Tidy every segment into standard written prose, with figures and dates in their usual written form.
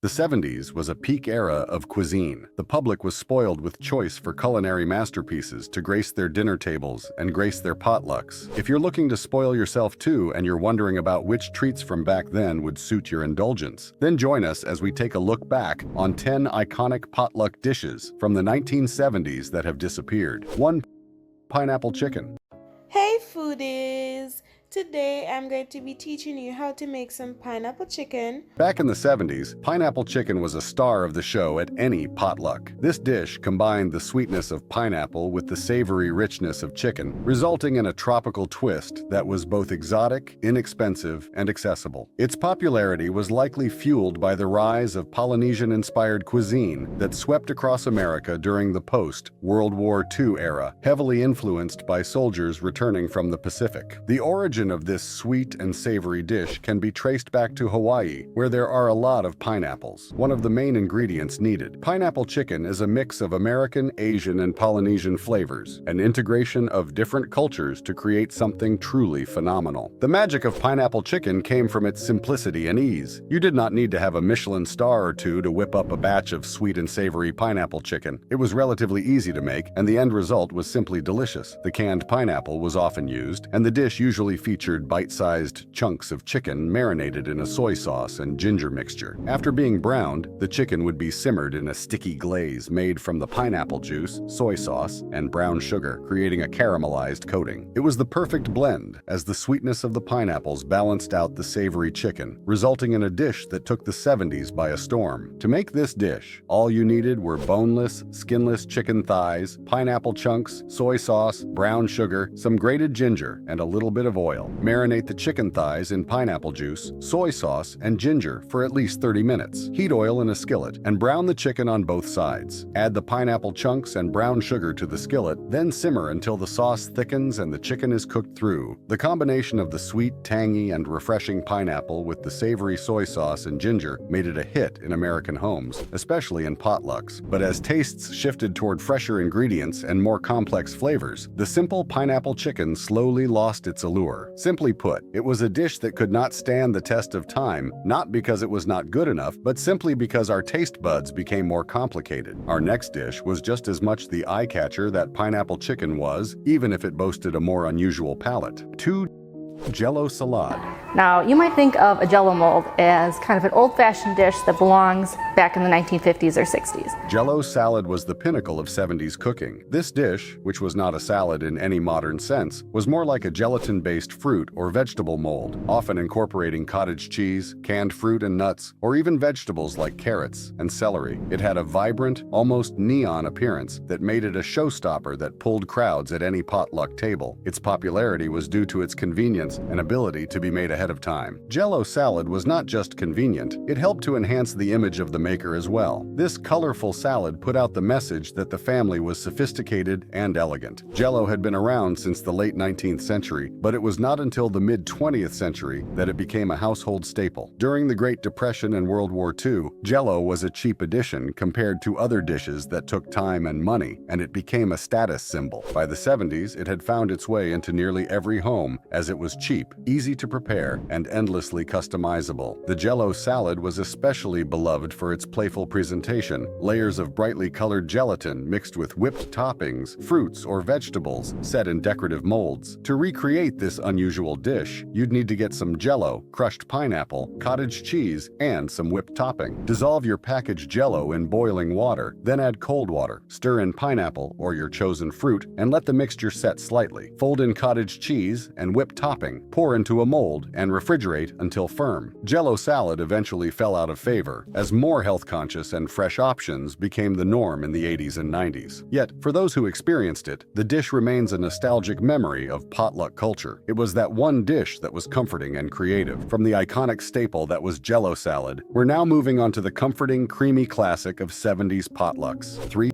The 70s was a peak era of cuisine. The public was spoiled with choice for culinary masterpieces to grace their dinner tables and grace their potlucks. If you're looking to spoil yourself too and you're wondering about which treats from back then would suit your indulgence, then join us as we take a look back on 10 iconic potluck dishes from the 1970s that have disappeared. 1. Pineapple chicken. Hey foodies! Today I'm going to be teaching you how to make some pineapple chicken. Back in the 70s, pineapple chicken was a star of the show at any potluck. This dish combined the sweetness of pineapple with the savory richness of chicken, resulting in a tropical twist that was both exotic, inexpensive, and accessible. Its popularity was likely fueled by the rise of Polynesian-inspired cuisine that swept across America during the post-World War II era, heavily influenced by soldiers returning from the Pacific. The origin of this sweet and savory dish can be traced back to Hawaii, where there are a lot of pineapples, one of the main ingredients needed. Pineapple chicken is a mix of American, Asian, and Polynesian flavors, an integration of different cultures to create something truly phenomenal. The magic of pineapple chicken came from its simplicity and ease. You did not need to have a Michelin star or two to whip up a batch of sweet and savory pineapple chicken. It was relatively easy to make, and the end result was simply delicious. The canned pineapple was often used, and the dish usually featured bite-sized chunks of chicken marinated in a soy sauce and ginger mixture. After being browned, the chicken would be simmered in a sticky glaze made from the pineapple juice, soy sauce, and brown sugar, creating a caramelized coating. It was the perfect blend, as the sweetness of the pineapples balanced out the savory chicken, resulting in a dish that took the 70s by a storm. To make this dish, all you needed were boneless, skinless chicken thighs, pineapple chunks, soy sauce, brown sugar, some grated ginger, and a little bit of oil. Marinate the chicken thighs in pineapple juice, soy sauce, and ginger for at least 30 minutes. Heat oil in a skillet and brown the chicken on both sides. Add the pineapple chunks and brown sugar to the skillet, then simmer until the sauce thickens and the chicken is cooked through. The combination of the sweet, tangy, and refreshing pineapple with the savory soy sauce and ginger made it a hit in American homes, especially in potlucks. But as tastes shifted toward fresher ingredients and more complex flavors, the simple pineapple chicken slowly lost its allure. Simply put, it was a dish that could not stand the test of time, not because it was not good enough, but simply because our taste buds became more complicated. Our next dish was just as much the eye-catcher that pineapple chicken was, even if it boasted a more unusual palate. 2. Jello salad. Now, you might think of a jello mold as kind of an old-fashioned dish that belongs back in the 1950s or 60s. Jello salad was the pinnacle of 70s cooking. This dish, which was not a salad in any modern sense, was more like a gelatin-based fruit or vegetable mold, often incorporating cottage cheese, canned fruit and nuts, or even vegetables like carrots and celery. It had a vibrant, almost neon appearance that made it a showstopper that pulled crowds at any potluck table. Its popularity was due to its convenience and ability to be made ahead of time. Jello salad was not just convenient, it helped to enhance the image of the maker as well. This colorful salad put out the message that the family was sophisticated and elegant. Jello had been around since the late 19th century, but it was not until the mid-20th century that it became a household staple. During the Great Depression and World War II, Jello was a cheap addition compared to other dishes that took time and money, and it became a status symbol. By the 70s, it had found its way into nearly every home, as it was cheap, easy to prepare, and endlessly customizable. The Jello salad was especially beloved for its playful presentation, layers of brightly colored gelatin mixed with whipped toppings, fruits, or vegetables set in decorative molds. To recreate this unusual dish, you'd need to get some Jello, crushed pineapple, cottage cheese, and some whipped topping. Dissolve your packaged Jello in boiling water, then add cold water. Stir in pineapple or your chosen fruit, and let the mixture set slightly. Fold in cottage cheese and whipped topping. Pour into a mold and refrigerate until firm. Jello salad eventually fell out of favor as more health-conscious and fresh options became the norm in the 80s and 90s. Yet, for those who experienced it, the dish remains a nostalgic memory of potluck culture. It was that one dish that was comforting and creative. From the iconic staple that was Jello salad, we're now moving on to the comforting, creamy classic of 70s potlucks. 3.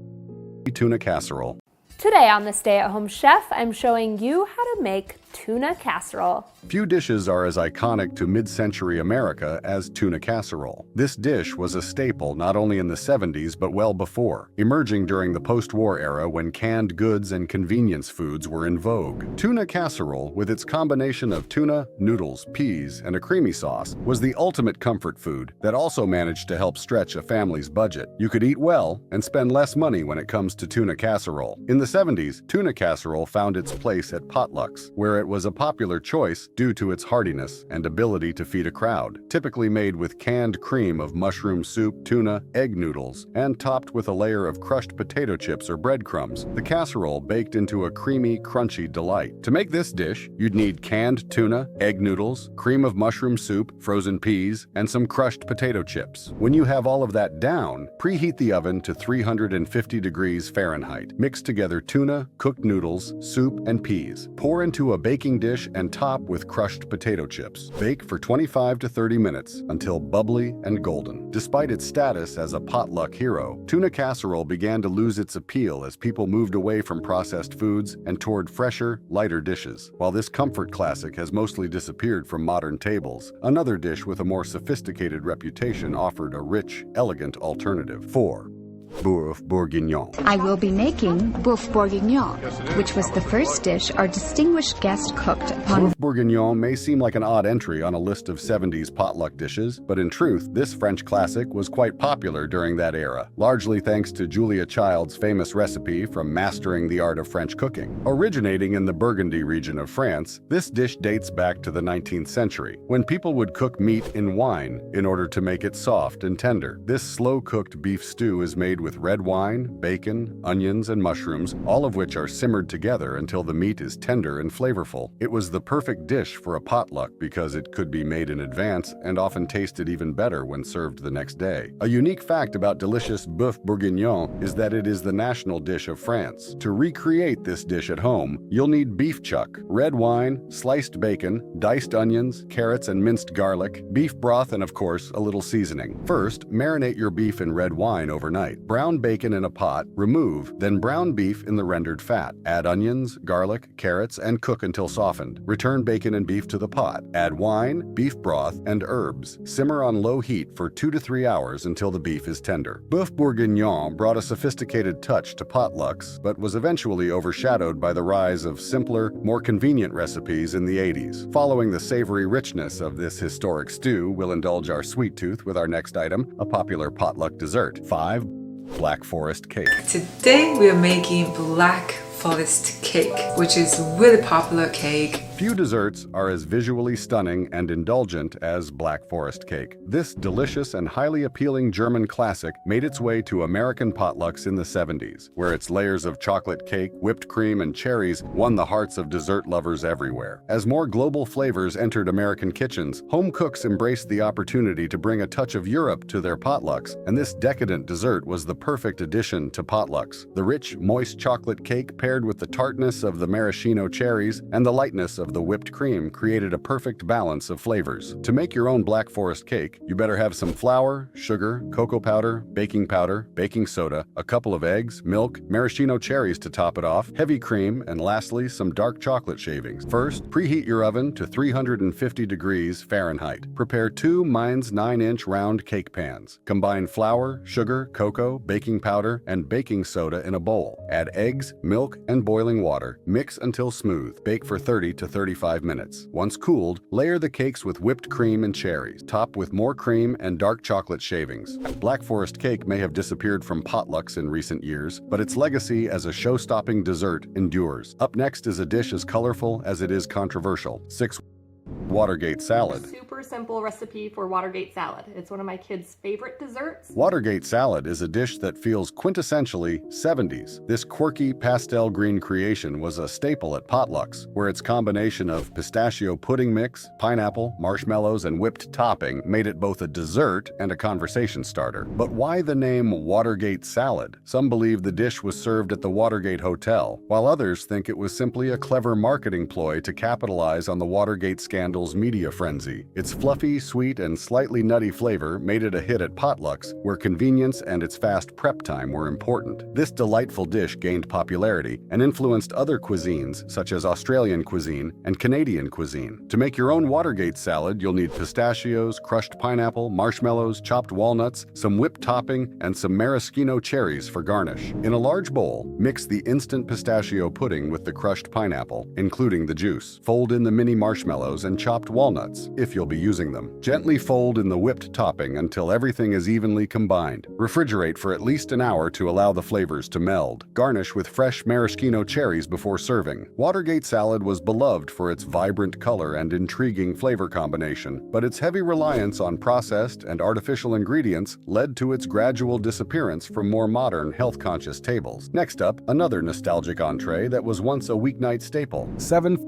Tuna casserole. Today on the Stay at Home Chef, I'm showing you how to make tuna casserole. Few dishes are as iconic to mid-century America as tuna casserole. This dish was a staple not only in the 70s but well before, emerging during the post-war era when canned goods and convenience foods were in vogue. Tuna casserole, with its combination of tuna, noodles, peas, and a creamy sauce, was the ultimate comfort food that also managed to help stretch a family's budget. You could eat well and spend less money when it comes to tuna casserole. In the 70s, tuna casserole found its place at potlucks, where it was a popular choice due to its heartiness and ability to feed a crowd. Typically made with canned cream of mushroom soup, tuna, egg noodles, and topped with a layer of crushed potato chips or breadcrumbs, the casserole baked into a creamy, crunchy delight. To make this dish, you'd need canned tuna, egg noodles, cream of mushroom soup, frozen peas, and some crushed potato chips. When you have all of that down, preheat the oven to 350 degrees Fahrenheit. Mix together tuna, cooked noodles, soup, and peas. Pour into a baking dish and top with crushed potato chips. Bake for 25 to 30 minutes until bubbly and golden. Despite its status as a potluck hero, tuna casserole began to lose its appeal as people moved away from processed foods and toward fresher, lighter dishes. While this comfort classic has mostly disappeared from modern tables, another dish with a more sophisticated reputation offered a rich, elegant alternative. 4. Boeuf bourguignon. I will be making boeuf bourguignon, which was the first dish our distinguished guest cooked upon. Boeuf bourguignon may seem like an odd entry on a list of 70s potluck dishes, but in truth, this French classic was quite popular during that era, largely thanks to Julia Child's famous recipe from Mastering the Art of French Cooking. Originating in the Burgundy region of France, this dish dates back to the 19th century, when people would cook meat in wine in order to make it soft and tender. This slow-cooked beef stew is made with red wine, bacon, onions, and mushrooms, all of which are simmered together until the meat is tender and flavorful. It was the perfect dish for a potluck because it could be made in advance and often tasted even better when served the next day. A unique fact about delicious boeuf bourguignon is that it is the national dish of France. To recreate this dish at home, you'll need beef chuck, red wine, sliced bacon, diced onions, carrots, and minced garlic, beef broth, and of course, a little seasoning. First, marinate your beef in red wine overnight. Brown bacon in a pot, remove, then brown beef in the rendered fat. Add onions, garlic, carrots, and cook until softened. Return bacon and beef to the pot. Add wine, beef broth, and herbs. Simmer on low heat for 2 to 3 hours until the beef is tender. Boeuf bourguignon brought a sophisticated touch to potlucks, but was eventually overshadowed by the rise of simpler, more convenient recipes in the 80s. Following the savory richness of this historic stew, we'll indulge our sweet tooth with our next item, a popular potluck dessert. 5. Black Forest cake. Today we are making Black Forest cake, which is a really popular cake. Few desserts are as visually stunning and indulgent as Black Forest cake. This delicious and highly appealing German classic made its way to American potlucks in the 70s, where its layers of chocolate cake, whipped cream, and cherries won the hearts of dessert lovers everywhere. As more global flavors entered American kitchens, home cooks embraced the opportunity to bring a touch of Europe to their potlucks, and this decadent dessert was the perfect addition to potlucks. The rich, moist chocolate cake paired with the tartness of the maraschino cherries and the lightness of the whipped cream created a perfect balance of flavors. To make your own Black Forest cake, you better have some flour, sugar, cocoa powder, baking soda, a couple of eggs, milk, maraschino cherries to top it off, heavy cream, and lastly, some dark chocolate shavings. First, preheat your oven to 350 degrees Fahrenheit. Prepare 2 Mines 9-inch round cake pans. Combine flour, sugar, cocoa, baking powder, and baking soda in a bowl. Add eggs, milk, and boiling water. Mix until smooth. Bake for 30 to 35 minutes. Once cooled, layer the cakes with whipped cream and cherries. Top with more cream and dark chocolate shavings. Black Forest cake may have disappeared from potlucks in recent years, but its legacy as a show-stopping dessert endures. Up next is a dish as colorful as it is controversial. 6. Watergate salad. Super simple recipe for Watergate salad. It's one of my kids' favorite desserts. Watergate salad is a dish that feels quintessentially 70s. This quirky pastel green creation was a staple at potlucks, where its combination of pistachio pudding mix, pineapple, marshmallows, and whipped topping made it both a dessert and a conversation starter. But why the name Watergate salad? Some believe the dish was served at the Watergate Hotel, while others think it was simply a clever marketing ploy to capitalize on the Watergate scandal's media frenzy. Its Its fluffy, sweet, and slightly nutty flavor made it a hit at potlucks, where convenience and its fast prep time were important. This delightful dish gained popularity and influenced other cuisines, such as Australian cuisine and Canadian cuisine. To make your own Watergate salad, you'll need pistachios, crushed pineapple, marshmallows, chopped walnuts, some whipped topping, and some maraschino cherries for garnish. In a large bowl, mix the instant pistachio pudding with the crushed pineapple, including the juice. Fold in the mini marshmallows and chopped walnuts, if you'll be using them. Gently fold in the whipped topping until everything is evenly combined. Refrigerate for at least an hour to allow the flavors to meld. Garnish with fresh maraschino cherries before serving. Watergate salad was beloved for its vibrant color and intriguing flavor combination, but its heavy reliance on processed and artificial ingredients led to its gradual disappearance from more modern, health-conscious tables. Next up, another nostalgic entree that was once a weeknight staple. 7.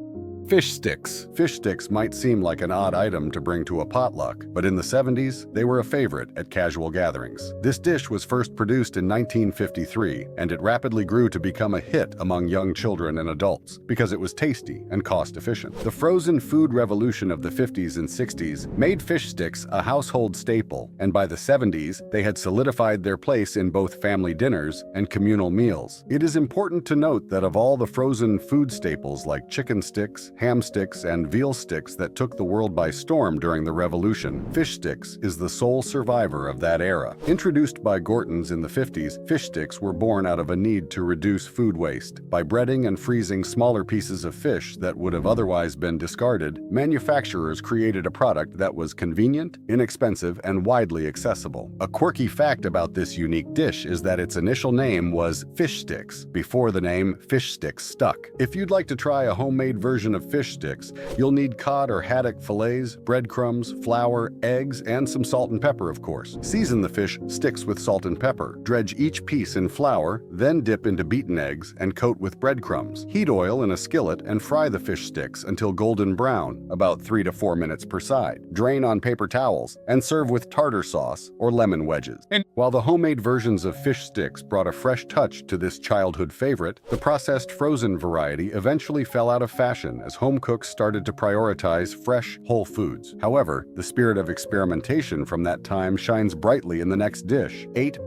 Fish sticks. Fish sticks might seem like an odd item to bring to a potluck, but in the 70s, they were a favorite at casual gatherings. This dish was first produced in 1953, and it rapidly grew to become a hit among young children and adults because it was tasty and cost-efficient. The frozen food revolution of the 50s and 60s made fish sticks a household staple, and by the 70s, they had solidified their place in both family dinners and communal meals. It is important to note that of all the frozen food staples like chicken sticks, ham sticks, and veal sticks that took the world by storm during the Revolution, fish sticks is the sole survivor of that era. Introduced by Gorton's in the 50s, fish sticks were born out of a need to reduce food waste. By breading and freezing smaller pieces of fish that would have otherwise been discarded, manufacturers created a product that was convenient, inexpensive, and widely accessible. A quirky fact about this unique dish is that its initial name was fish sticks, before the name fish sticks stuck. If you'd like to try a homemade version of fish sticks, you'll need cod or haddock fillets, breadcrumbs, flour, eggs, and some salt and pepper, of course. Season the fish sticks with salt and pepper. Dredge each piece in flour, then dip into beaten eggs and coat with breadcrumbs. Heat oil in a skillet and fry the fish sticks until golden brown, about 3 to 4 minutes per side. Drain on paper towels and serve with tartar sauce or lemon wedges. While the homemade versions of fish sticks brought a fresh touch to this childhood favorite, the processed frozen variety eventually fell out of fashion as home cooks started to prioritize fresh, whole foods. However, the spirit of experimentation from that time shines brightly in the next dish. 8.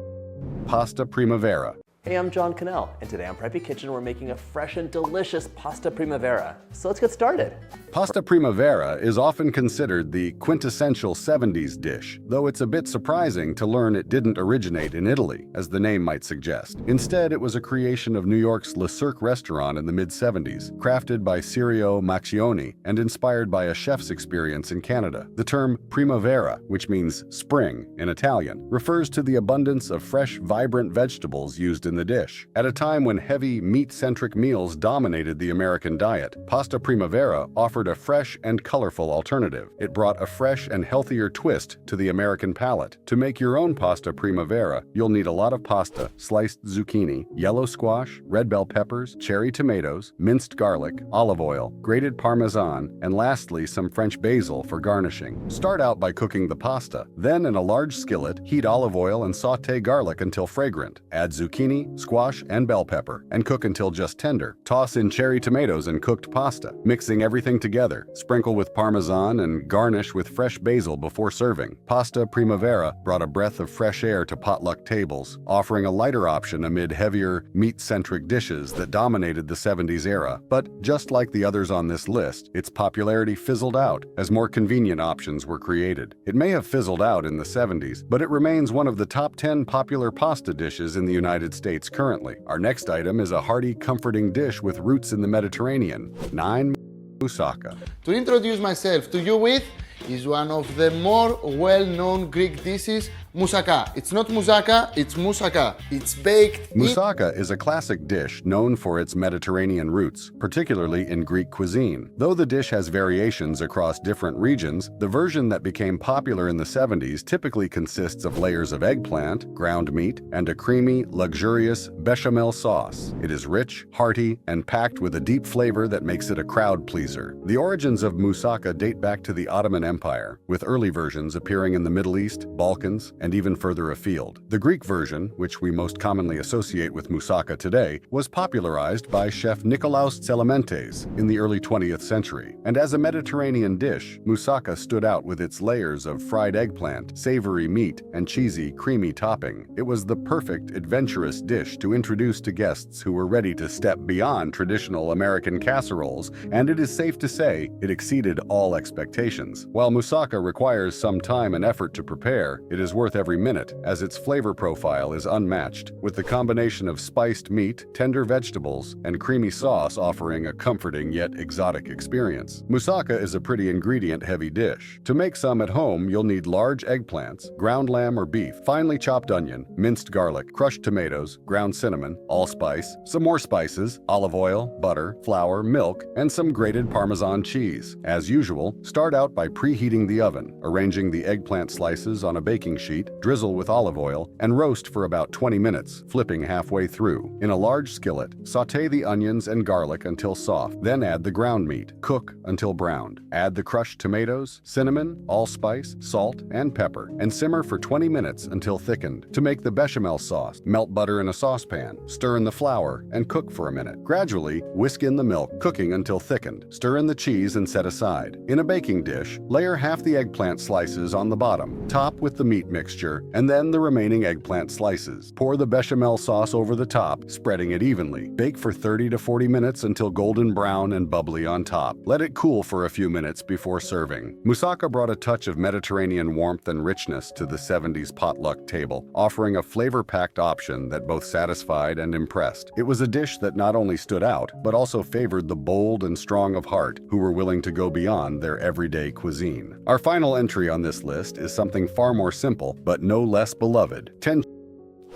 Pasta Primavera. Hey, I'm John Cannell, and today on Preppy Kitchen we're making a fresh and delicious pasta primavera. So let's get started. Pasta Primavera is often considered the quintessential 70s dish, though it's a bit surprising to learn it didn't originate in Italy, as the name might suggest. Instead, it was a creation of New York's Le Cirque restaurant in the mid-70s, crafted by Sirio Macchioni and inspired by a chef's experience in Canada. The term primavera, which means spring in Italian, refers to the abundance of fresh, vibrant vegetables used in the dish. At a time when heavy, meat-centric meals dominated the American diet, Pasta Primavera offered a fresh and colorful alternative. It brought a fresh and healthier twist to the American palate. To make your own Pasta Primavera, you'll need a lot of pasta, sliced zucchini, yellow squash, red bell peppers, cherry tomatoes, minced garlic, olive oil, grated Parmesan, and lastly, some French basil for garnishing. Start out by cooking the pasta. Then, in a large skillet, heat olive oil and sauté garlic until fragrant. Add zucchini, squash, and bell pepper, and cook until just tender. Toss in cherry tomatoes and cooked pasta. Mixing everything together, sprinkle with Parmesan and garnish with fresh basil before serving. Pasta Primavera brought a breath of fresh air to potluck tables, offering a lighter option amid heavier, meat-centric dishes that dominated the 70s era. But just like the others on this list, its popularity fizzled out as more convenient options were created. It may have fizzled out in the 70s, but it remains one of the top 10 popular pasta dishes in the United States currently. Our next item is a hearty, comforting dish with roots in the Mediterranean. 9. Moussaka. To introduce myself to you with is one of the more well-known Greek dishes, moussaka. It's not moussaka, it's moussaka. It's baked Moussaka is a classic dish known for its Mediterranean roots, particularly in Greek cuisine. Though the dish has variations across different regions, the version that became popular in the 70s typically consists of layers of eggplant, ground meat, and a creamy, luxurious bechamel sauce. It is rich, hearty, and packed with a deep flavor that makes it a crowd pleaser. The origins of moussaka date back to the Ottoman Empire, with early versions appearing in the Middle East, Balkans, and even further afield. The Greek version, which we most commonly associate with moussaka today, was popularized by chef Nikolaos Tselementes in the early 20th century. And as a Mediterranean dish, moussaka stood out with its layers of fried eggplant, savory meat, and cheesy, creamy topping. It was the perfect, adventurous dish to introduce to guests who were ready to step beyond traditional American casseroles, and it is safe to say it exceeded all expectations. While moussaka requires some time and effort to prepare, it is worth every minute, as its flavor profile is unmatched, with the combination of spiced meat, tender vegetables, and creamy sauce offering a comforting yet exotic experience. Moussaka is a pretty ingredient-heavy dish. To make some at home, you'll need large eggplants, ground lamb or beef, finely chopped onion, minced garlic, crushed tomatoes, ground cinnamon, allspice, some more spices, olive oil, butter, flour, milk, and some grated Parmesan cheese. As usual, start out by preheating the oven, arranging the eggplant slices on a baking sheet, drizzle with olive oil, and roast for about 20 minutes, flipping halfway through. In a large skillet, sauté the onions and garlic until soft, then add the ground meat. Cook until browned. Add the crushed tomatoes, cinnamon, allspice, salt, and pepper, and simmer for 20 minutes until thickened. To make the bechamel sauce, melt butter in a saucepan, stir in the flour, and cook for a minute. Gradually, whisk in the milk, cooking until thickened. Stir in the cheese and set aside. In a baking dish, layer half the eggplant slices on the bottom, top with the meat mixture, and then the remaining eggplant slices. Pour the bechamel sauce over the top, spreading it evenly. Bake for 30 to 40 minutes until golden brown and bubbly on top. Let it cool for a few minutes before serving. Moussaka brought a touch of Mediterranean warmth and richness to the 70s potluck table, offering a flavor-packed option that both satisfied and impressed. It was a dish that not only stood out, but also favored the bold and strong of heart who were willing to go beyond their everyday cuisine. Our final entry on this list is something far more simple, but no less beloved: 10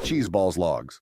cheese balls logs.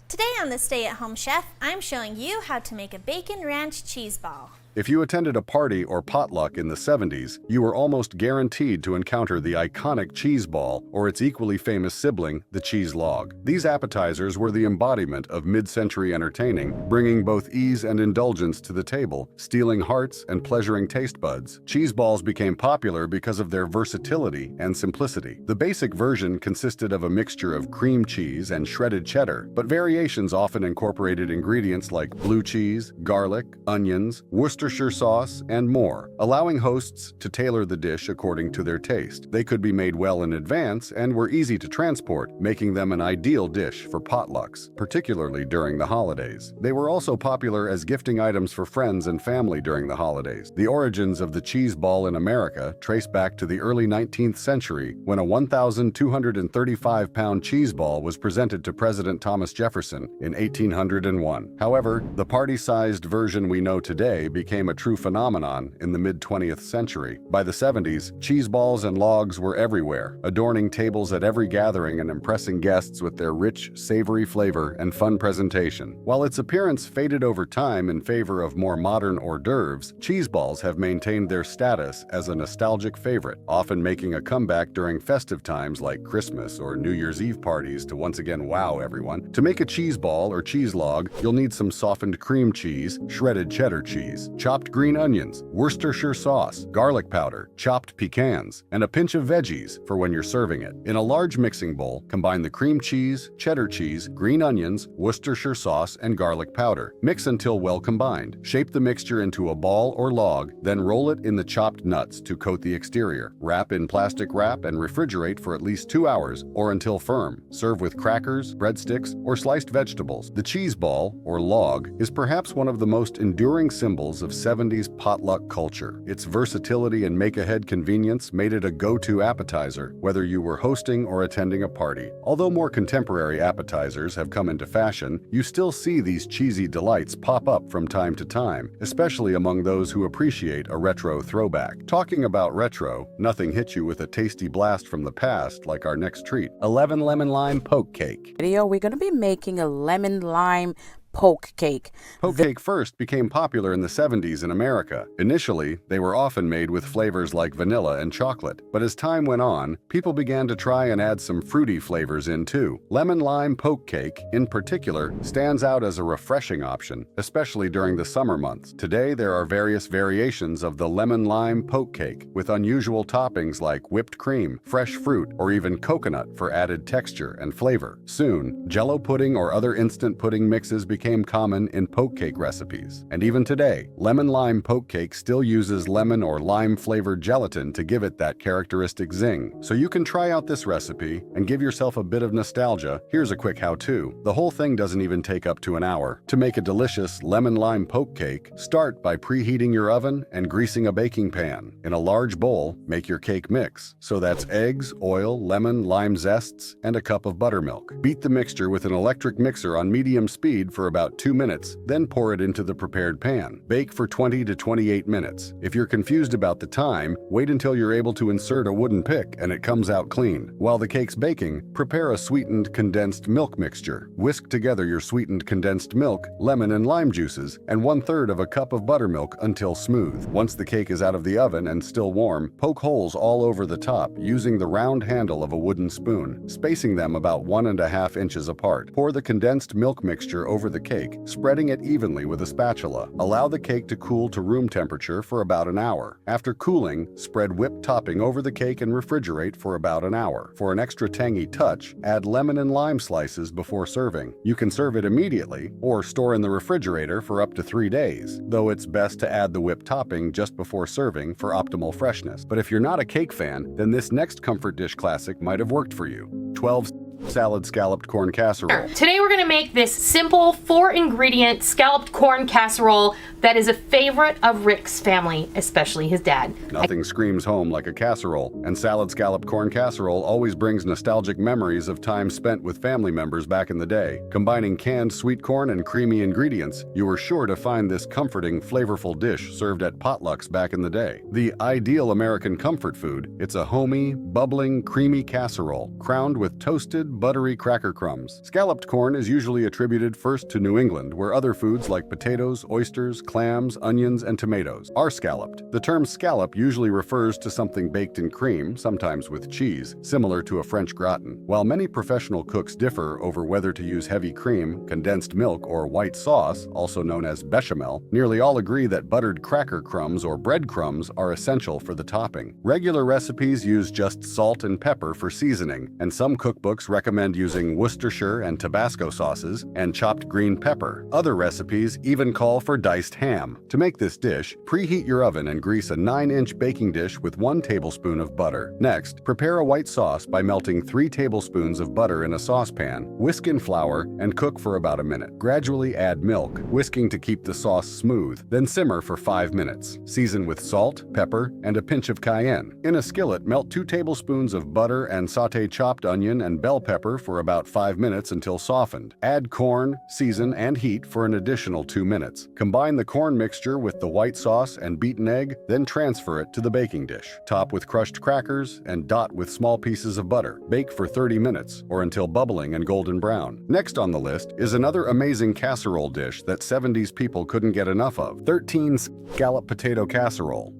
Today on the Stay at Home Chef, I'm showing you how to make a bacon ranch cheese ball. If you attended a party or potluck in the 70s, you were almost guaranteed to encounter the iconic cheese ball or its equally famous sibling, the cheese log. These appetizers were the embodiment of mid-century entertaining, bringing both ease and indulgence to the table, stealing hearts and pleasuring taste buds. Cheese balls became popular because of their versatility and simplicity. The basic version consisted of a mixture of cream cheese and shredded cheddar, but variations often incorporated ingredients like blue cheese, garlic, onions, Worcestershire sauce, and more, allowing hosts to tailor the dish according to their taste. They could be made well in advance and were easy to transport, making them an ideal dish for potlucks, particularly during the holidays. They were also popular as gifting items for friends and family during the holidays. The origins of the cheese ball in America trace back to the early 19th century, when a 1,235-pound cheese ball was presented to President Thomas Jefferson in 1801. However, the party-sized version we know today became a true phenomenon in the mid-20th century. By the 70s, cheese balls and logs were everywhere, adorning tables at every gathering and impressing guests with their rich, savory flavor and fun presentation. While its appearance faded over time in favor of more modern hors d'oeuvres, cheese balls have maintained their status as a nostalgic favorite, often making a comeback during festive times like Christmas or New Year's Eve parties to once again wow everyone. To make a cheese ball or cheese log, you'll need some softened cream cheese, shredded cheddar cheese, chopped green onions, Worcestershire sauce, garlic powder, chopped pecans, and a pinch of veggies for when you're serving it. In a large mixing bowl, combine the cream cheese, cheddar cheese, green onions, Worcestershire sauce, and garlic powder. Mix until well combined. Shape the mixture into a ball or log, then roll it in the chopped nuts to coat the exterior. Wrap in plastic wrap and refrigerate for at least 2 hours or until firm. Serve with crackers, breadsticks, or sliced vegetables. The cheese ball, or log, is perhaps one of the most enduring symbols of 70s potluck culture. Its versatility and make-ahead convenience made it a go-to appetizer, whether you were hosting or attending a party. Although more contemporary appetizers have come into fashion, you still see these cheesy delights pop up from time to time, especially among those who appreciate a retro throwback. Talking about retro, nothing hits you with a tasty blast from the past like our next treat, a lemon lime poke cake. We're going to be making a lemon lime poke cake. Poke cake first became popular in the 70s in America. Initially, they were often made with flavors like vanilla and chocolate, but as time went on, people began to try and add some fruity flavors in too. Lemon lime poke cake, in particular, stands out as a refreshing option, especially during the summer months. Today, there are various variations of the lemon lime poke cake, with unusual toppings like whipped cream, fresh fruit, or even coconut for added texture and flavor. Soon, jello pudding or other instant pudding mixes became common in poke cake recipes. And even today, lemon lime poke cake still uses lemon or lime-flavored gelatin to give it that characteristic zing. So you can try out this recipe and give yourself a bit of nostalgia. Here's a quick how-to. The whole thing doesn't even take up to an hour. To make a delicious lemon lime poke cake, start by preheating your oven and greasing a baking pan. In a large bowl, make your cake mix. So that's eggs, oil, lemon, lime zests, and a cup of buttermilk. Beat the mixture with an electric mixer on medium speed for about 2 minutes, then pour it into the prepared pan. Bake for 20 to 28 minutes. If you're confused about the time, wait until you're able to insert a wooden pick and it comes out clean. While the cake's baking, prepare a sweetened condensed milk mixture. Whisk together your sweetened condensed milk, lemon and lime juices, and 1/3 of a cup of buttermilk until smooth. Once the cake is out of the oven and still warm, poke holes all over the top using the round handle of a wooden spoon, spacing them about 1.5 inches apart. Pour the condensed milk mixture over the cake, spreading it evenly with a spatula. Allow the cake to cool to room temperature for about an hour. After cooling, spread whipped topping over the cake and refrigerate for about an hour. For an extra tangy touch, add lemon and lime slices before serving. You can serve it immediately or store in the refrigerator for up to 3 days, though it's best to add the whipped topping just before serving for optimal freshness. But if you're not a cake fan, then this next comfort dish classic might have worked for you. 12 salad scalloped corn casserole. Today we're going to make this simple 4-ingredient scalloped corn casserole that is a favorite of Rick's family, especially his dad. Nothing screams home like a casserole, and salad scalloped corn casserole always brings nostalgic memories of time spent with family members back in the day. Combining canned sweet corn and creamy ingredients, you were sure to find this comforting, flavorful dish served at potlucks back in the day. The ideal American comfort food, it's a homey, bubbling, creamy casserole, crowned with toasted, buttery cracker crumbs. Scalloped corn is usually attributed first to New England, where other foods like potatoes, oysters, clams, onions, and tomatoes are scalloped. The term scallop usually refers to something baked in cream, sometimes with cheese, similar to a French gratin. While many professional cooks differ over whether to use heavy cream, condensed milk, or white sauce, also known as bechamel, nearly all agree that buttered cracker crumbs or breadcrumbs are essential for the topping. Regular recipes use just salt and pepper for seasoning, and some cookbooks recommend using Worcestershire and Tabasco sauces and chopped green pepper. Other recipes even call for diced ham. To make this dish, preheat your oven and grease a 9-inch baking dish with 1 tablespoon of butter. Next, prepare a white sauce by melting 3 tablespoons of butter in a saucepan, whisk in flour, and cook for about a minute. Gradually add milk, whisking to keep the sauce smooth, then simmer for 5 minutes. Season with salt, pepper, and a pinch of cayenne. In a skillet, melt 2 tablespoons of butter and sauté chopped onion and bell pepper for about 5 minutes until softened. Add corn, season, and heat for an additional 2 minutes. Combine the corn mixture with the white sauce and beaten egg, then transfer it to the baking dish. Top with crushed crackers and dot with small pieces of butter. Bake for 30 minutes or until bubbling and golden brown. Next on the list is another amazing casserole dish that 70s people couldn't get enough of: 13 scalloped potato casserole.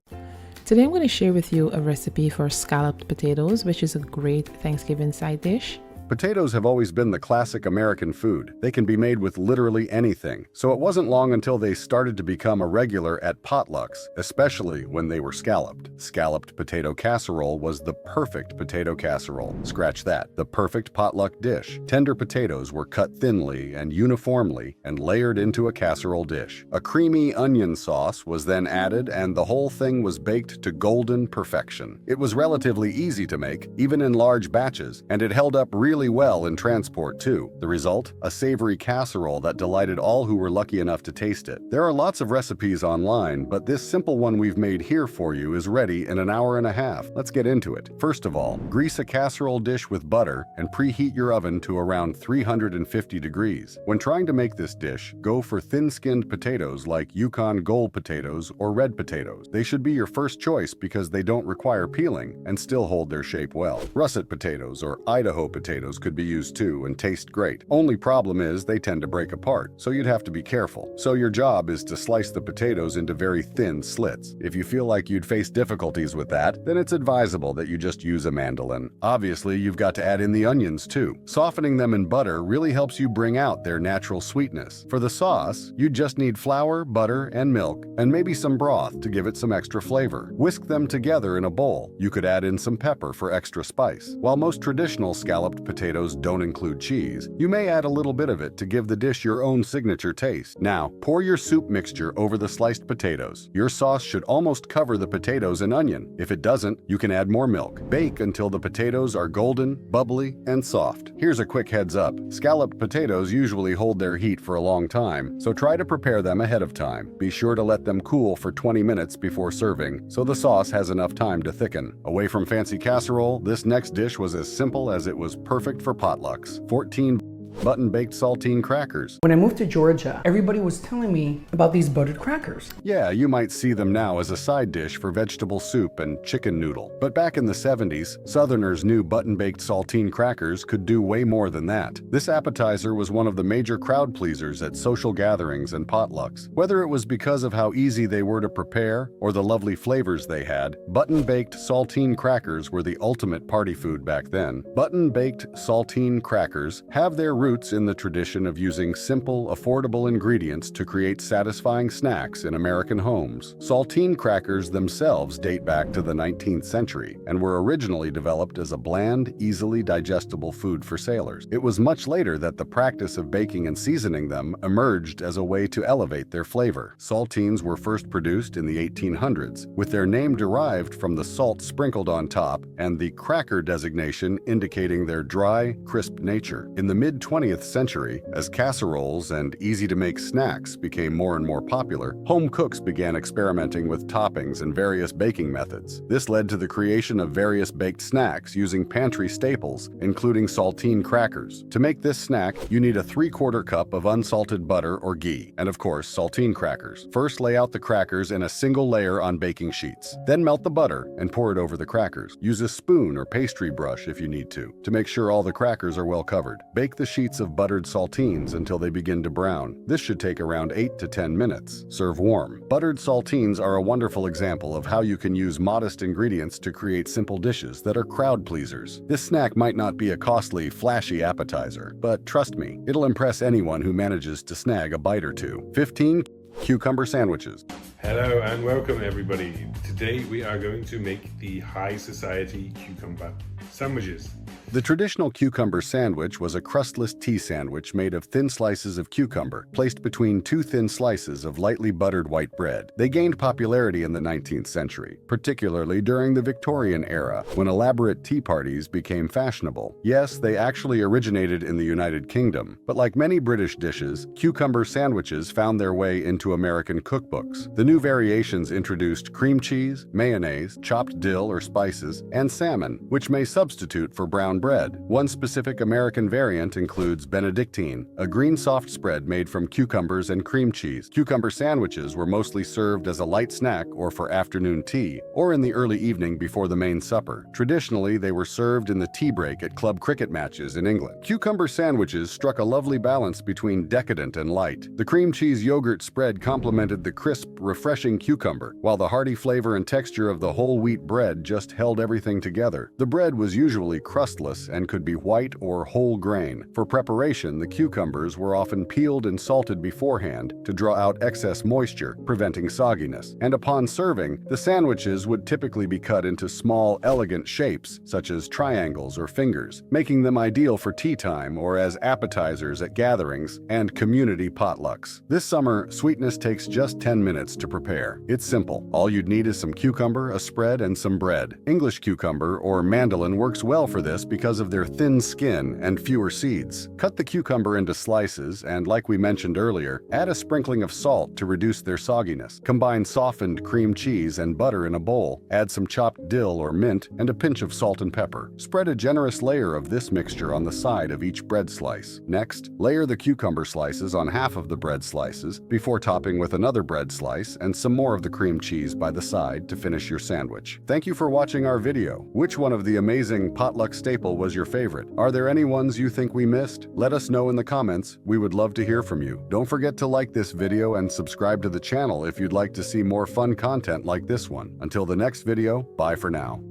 Today I'm going to share with you a recipe for scalloped potatoes, which is a great Thanksgiving side dish. Potatoes have always been the classic American food. They can be made with literally anything, so it wasn't long until they started to become a regular at potlucks, especially when they were scalloped. Scalloped potato casserole was the perfect potato casserole. Scratch that, the perfect potluck dish. Tender potatoes were cut thinly and uniformly and layered into a casserole dish. A creamy onion sauce was then added, and the whole thing was baked to golden perfection. It was relatively easy to make, even in large batches, and it held up really well in transport too. The result? A savory casserole that delighted all who were lucky enough to taste it. There are lots of recipes online, but this simple one we've made here for you is ready in an hour and a half. Let's get into it. First of all, grease a casserole dish with butter and preheat your oven to around 350 degrees. When trying to make this dish, go for thin-skinned potatoes like Yukon Gold potatoes or red potatoes. They should be your first choice because they don't require peeling and still hold their shape well. Russet potatoes or Idaho potatoes potatoes could be used too and taste great. Only problem is they tend to break apart, so you'd have to be careful. So your job is to slice the potatoes into very thin slits. If you feel like you'd face difficulties with that, then it's advisable that you just use a mandolin. Obviously, you've got to add in the onions too. Softening them in butter really helps you bring out their natural sweetness. For the sauce, you just need flour, butter, and milk, and maybe some broth to give it some extra flavor. Whisk them together in a bowl. You could add in some pepper for extra spice. While most traditional scalloped potatoes don't include cheese, you may add a little bit of it to give the dish your own signature taste. Now, pour your soup mixture over the sliced potatoes. Your sauce should almost cover the potatoes and onion. If it doesn't, you can add more milk. Bake until the potatoes are golden, bubbly, and soft. Here's a quick heads up. Scalloped potatoes usually hold their heat for a long time, so try to prepare them ahead of time. Be sure to let them cool for 20 minutes before serving, so the sauce has enough time to thicken. Away from fancy casserole, this next dish was as simple as it was perfect for potlucks. 14 button-baked saltine crackers. When I moved to Georgia, everybody was telling me about these buttered crackers. Yeah, you might see them now as a side dish for vegetable soup and chicken noodle. But back in the 70s, Southerners knew button-baked saltine crackers could do way more than that. This appetizer was one of the major crowd pleasers at social gatherings and potlucks. Whether it was because of how easy they were to prepare or the lovely flavors they had, button-baked saltine crackers were the ultimate party food back then. Button-baked saltine crackers have their roots in the tradition of using simple, affordable ingredients to create satisfying snacks in American homes. Saltine crackers themselves date back to the 19th century and were originally developed as a bland, easily digestible food for sailors. It was much later that the practice of baking and seasoning them emerged as a way to elevate their flavor. Saltines were first produced in the 1800s, with their name derived from the salt sprinkled on top and the cracker designation indicating their dry, crisp nature. In the mid-20th century, as casseroles and easy-to-make snacks became more and more popular, home cooks began experimenting with toppings and various baking methods. This led to the creation of various baked snacks using pantry staples, including saltine crackers. To make this snack, you need a 3/4 cup of unsalted butter or ghee, and of course, saltine crackers. First, lay out the crackers in a single layer on baking sheets. Then melt the butter and pour it over the crackers. Use a spoon or pastry brush if you need to make sure all the crackers are well covered. Bake the sheets of buttered saltines until they begin to brown. This should take around 8 to 10 minutes. Serve warm. Buttered saltines are a wonderful example of how you can use modest ingredients to create simple dishes that are crowd pleasers. This snack might not be a costly, flashy appetizer, but trust me, it'll impress anyone who manages to snag a bite or two. 15 cucumber sandwiches. Hello and welcome everybody. Today we are going to make the high society cucumber sandwiches. The traditional cucumber sandwich was a crustless tea sandwich made of thin slices of cucumber, placed between two thin slices of lightly buttered white bread. They gained popularity in the 19th century, particularly during the Victorian era, when elaborate tea parties became fashionable. Yes, they actually originated in the United Kingdom, but like many British dishes, cucumber sandwiches found their way into American cookbooks. The new variations introduced cream cheese, mayonnaise, chopped dill or spices, and salmon, which may substitute for brown bread. One specific American variant includes Benedictine, a green soft spread made from cucumbers and cream cheese. Cucumber sandwiches were mostly served as a light snack or for afternoon tea, or in the early evening before the main supper. Traditionally, they were served in the tea break at club cricket matches in England. Cucumber sandwiches struck a lovely balance between decadent and light. The cream cheese yogurt spread complemented the crisp, refreshing cucumber, while the hearty flavor and texture of the whole wheat bread just held everything together. The bread was usually crustless and could be white or whole grain. For preparation, the cucumbers were often peeled and salted beforehand to draw out excess moisture, preventing sogginess. And upon serving, the sandwiches would typically be cut into small, elegant shapes, such as triangles or fingers, making them ideal for tea time or as appetizers at gatherings and community potlucks. This summer, sweetness takes just 10 minutes to prepare. It's simple. All you'd need is some cucumber, a spread, and some bread. English cucumber or mandolin works well for this because of their thin skin and fewer seeds. Cut the cucumber into slices and, like we mentioned earlier, add a sprinkling of salt to reduce their sogginess. Combine softened cream cheese and butter in a bowl. Add some chopped dill or mint and a pinch of salt and pepper. Spread a generous layer of this mixture on the side of each bread slice. Next, layer the cucumber slices on half of the bread slices before topping with another bread slice and some more of the cream cheese by the side to finish your sandwich. Thank you for watching our video. Which one of the amazing amazing potluck staple was your favorite? Are there any ones you think we missed? Let us know in the comments. We would love to hear from you. Don't forget to like this video and subscribe to the channel if you'd like to see more fun content like this one. Until the next video, bye for now.